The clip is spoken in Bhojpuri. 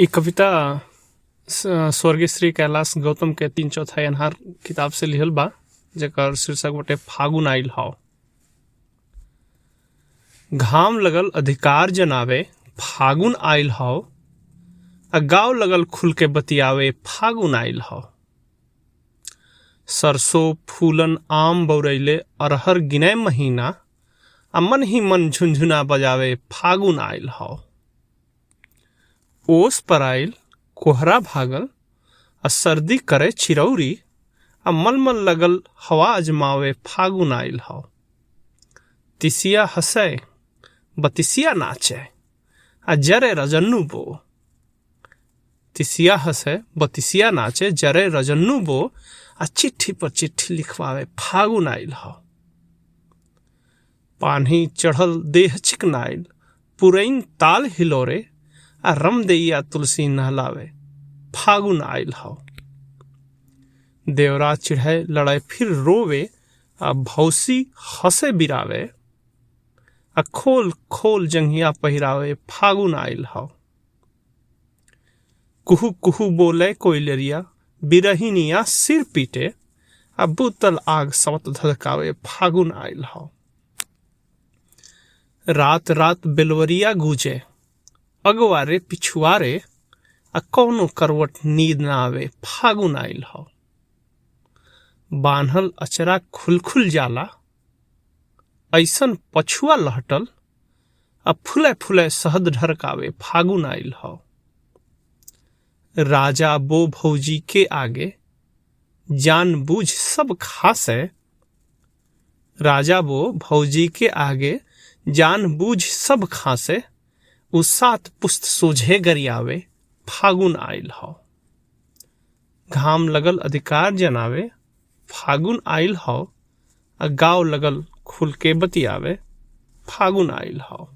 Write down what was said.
ई कविता स्वर्गीय श्री कैलाश गौतम के 3/4 अन्हार किताब से लिहल बा, जेकर शीर्षक बटे फागुन आइल हौ। घाम लगल अधिकार जनावे फागुन आइल हौ, आ गाँव लगल खुल के बतियावे फागुन आइल हौ। सरसों फूलन आम बौरैले अरहर गिने महीना, आ मन ही मन झुनझुना बजावे फागुन आइल हौ। ओस पर आइल कोहरा भागल, आ सर्दी करे चिरौरी, आ मलमल लगल हवा अजमावे फागुन आइल हौ। तिसिया हंसे बतिसिया नाचे, आ जरे रजन्नू बो। तिसिया हंसे बतिसिया नाचे जरे रजन्नू बो, आ चिट्ठी पर चिट्ठी लिखवावे फागुन आइल हौ। पानी चढ़ल देह चिकनाइल पुरैन ताल हिलोरे, आ रमदैया तुलसी नहलावे फागुन आइल हौ। देवरा चिढ़े लड़े फिर रोवे, आ भौसी हंसे बिरावे, आ खोल खोल जंघिया पहिरावे फागुन आइल हौ। कुहू कुहू बोले कोयलरिया बिरहिनिया सिर पीटे, आ बुतल आग सवत धधकावे फागुन आइल हौ। रात रात बेलवरिया गूंजे अगवारे पिछुआरे, आ कौनो करवट नींद ना आवे फागुन आइल हौ। बान्हल अचरा खुल खुल जाला, ऐसन पछुआ लहटल, आ फुले फुले शहद ढरकावे फागुन आइल हौ। राजा बो भौजी के आगे जान बूझ सब खासे, राजा बो भौजी के आगे जान बूझ सब खासे, उ 7 पुस्त सोझे गरियावे फागुन आइल हौ। घाम लगल अधिकार जनावे फागुन आइल हौ, आ गाँव लगल खुल के बतियावे फागुन आइल हौ।